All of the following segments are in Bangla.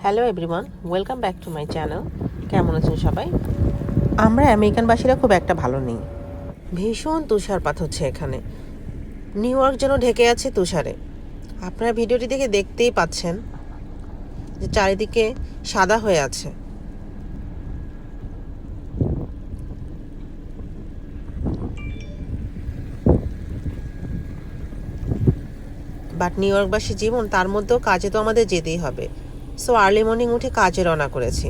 Hello everyone, welcome back to my channel. কেমন আছেন সবাই? আমরা আমেরিকানবাসীরা খুব একটা ভালো নেই। ভীষণ তুষারপাত হচ্ছে এখানে। নিউ ইয়র্ক যেন ঢেকে আছে তুষারে। আপনারা ভিডিওটি দেখে দেখতেই পাচ্ছেন যে চারিদিকে সাদা হয়ে আছে। বাট নিউ ইয়র্কবাসী জীবন, তার মধ্যেও কাজে তো আমাদের যেতেই হবে। সো আর্লি মর্নিং উঠে কাজে রওনা করেছি।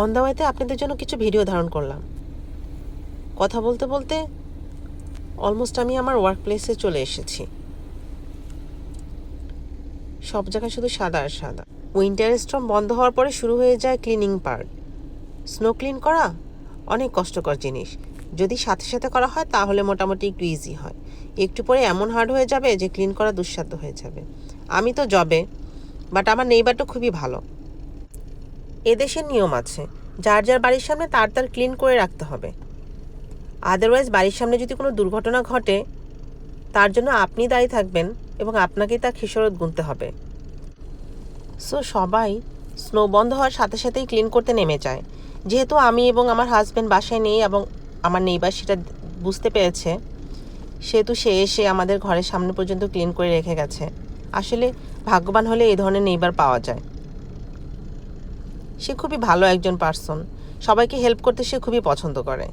অন দ্য ওয়েতে আপনাদের জন্য কিছু ভিডিও ধারণ করলাম। কথা বলতে বলতে অলমোস্ট আমি আমার ওয়ার্ক প্লেসে চলে এসেছি। সব জায়গায় শুধু সাদা আর সাদা। উইন্টার স্টর্ম বন্ধ হওয়ার পরে শুরু হয়ে যায় ক্লিনিং পার্ট। স্নো ক্লিন করা অনেক কষ্টকর জিনিস। যদি সাথে সাথে করা হয় তাহলে মোটামুটি একটু ইজি হয়। একটু পরে এমন হার্ড হয়ে যাবে যে ক্লিন করা দুঃসাধ্য হয়ে যাবে। আমি তো জবে, বাট আমার নেইবারটা খুবই ভালো। এদেশের নিয়ম আছে, যার যার বাড়ির সামনে তার তার ক্লিন করে রাখতে হবে। আদারওয়াইজ বাড়ির সামনে যদি কোনো দুর্ঘটনা ঘটে, তার জন্য আপনি দায়ী থাকবেন এবং আপনাকেই তা খেসারত গুনতে হবে। সো সবাই স্নো বন্ধ হওয়ার সাথে সাথেই ক্লিন করতে নেমে যায়। যেহেতু আমি এবং আমার হাজব্যান্ড বাসায় নেই এবং আমার নেইবার সেটা বুঝতে পেরেছে, সেহেতু সে এসে আমাদের ঘরের সামনে পর্যন্ত ক্লিন করে রেখে গেছে। আসলে ভাগ্যবান হলে এই ধরনের নেইবার পাওয়া যায়। সে খুবই ভালো একজন পার্সন, সবাইকে হেল্প করতে সে খুবই পছন্দ করে।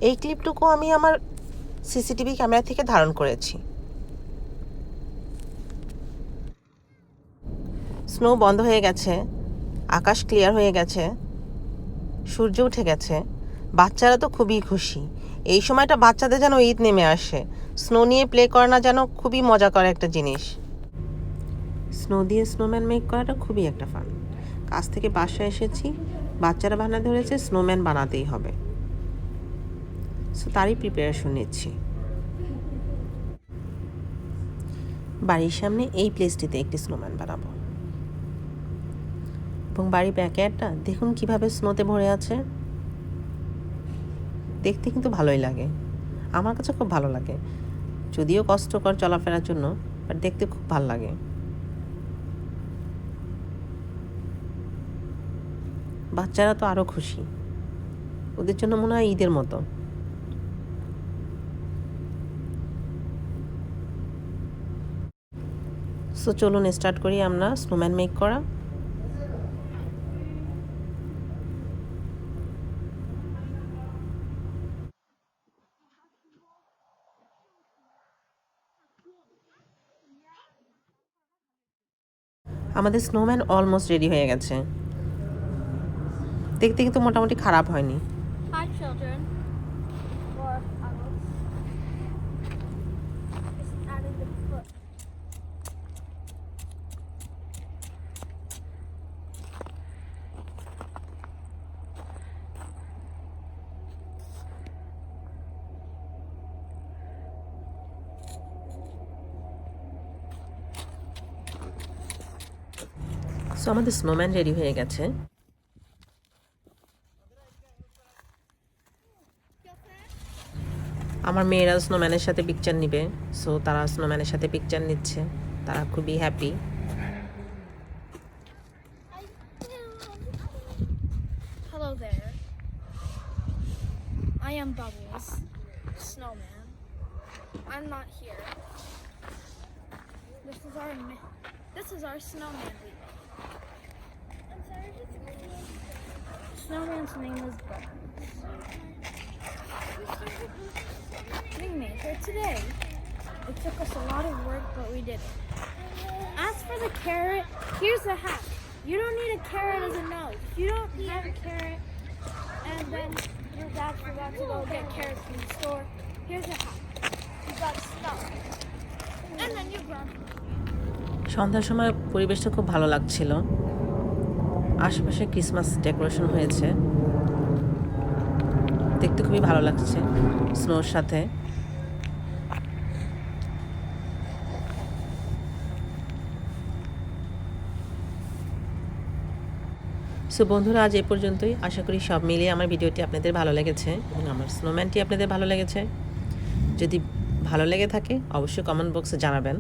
এই ক্লিপটুকু আমি আমার সিসিটিভি ক্যামেরা থেকে ধারণ করেছি। স্নো বন্ধ হয়ে গেছে, আকাশ ক্লিয়ার হয়ে গেছে, সূর্য উঠে গেছে। বাচ্চারা তো খুবই খুশি। এই সময়টা বাচ্চাদের যেন ঈদ নেমে আসে। স্নো নিয়ে প্লে করা না যেন খুবই মজা করে একটা জিনিস। স্নো দিয়ে স্নোম্যান মেক করাটা খুবই একটা ফান। কাজ থেকে বাসায় এসেছি, বাচ্চারা বানা ধরেছে স্নোম্যান বানাতেই হবে। সো তারই প্রিপারেশন নিচ্ছি। বাড়ির সামনে এই প্লেসটিতে একটি স্নোম্যান বানাবো এবং বাড়ির ব্যাকয়ার্ডটা দেখুন কিভাবে স্নোতে ভরে আছে। দেখতে কিন্তু ভালোই লাগে, আমার কাছে খুব ভালো লাগে। যদিও কষ্টকর চলাফেরার জন্য, বাট দেখতে খুব ভালো লাগে। বাচ্চারা তো আরও খুশি, ওদের জন্য মনে হয় ঈদের মতো। সো চলুন স্টার্ট করি আমরা স্নোম্যান মেক করা। আমাদের স্নোম্যান অলমোস্ট রেডি হয়ে গেছে। দেখতে কিন্তু মোটামুটি খারাপ হয়নি। Hi, children. Or adults. Just adding the foot. So আমাদের স্নোম্যান রেডি হয়ে গেছে। আমার মেয়েরা স্নোম্যানের সাথে পিকচার নিবে, সো তারা স্নোম্যানের সাথে পিকচার নিচ্ছে। তারা খুবই happy. Hello there. I am Bubbles, snowman. I'm not here. This is our snowman we made. I'm sorry. Snowman's name is Bubbles. We made her today. It took us a lot of work, but we did it. As for the carrot, here's the hack. You don't need a carrot as a nose. If you don't have a carrot, and then your dad forgot to go get carrots from the store, here's a hack. You got snow. And then you grab it. সন্ধ্যার সময় পরিবেশটা খুব ভালো লাগছিল। আশেপাশে ক্রিসমাস ডেকোরেশন হয়েছে, দেখতে খুবই ভালো লাগছে স্নোর সাথে। সো বন্ধুরা, আজ এই পর্যন্তই। আশা করি সব মিলিয়ে আমার ভিডিওটি আপনাদের ভালো লেগেছে এবং আমার স্নোম্যানটি আপনাদের ভালো লেগেছে। যদি ভালো লেগে থাকে অবশ্যই কমেন্ট বক্সে জানাবেন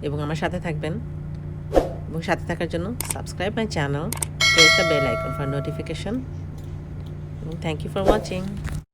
এবং আমার সাথে থাকবেন। এবং সাথে থাকার জন্য subscribe my channel, press the bell icon for notification, এবং থ্যাংক ইউ ফর ওয়াচিং।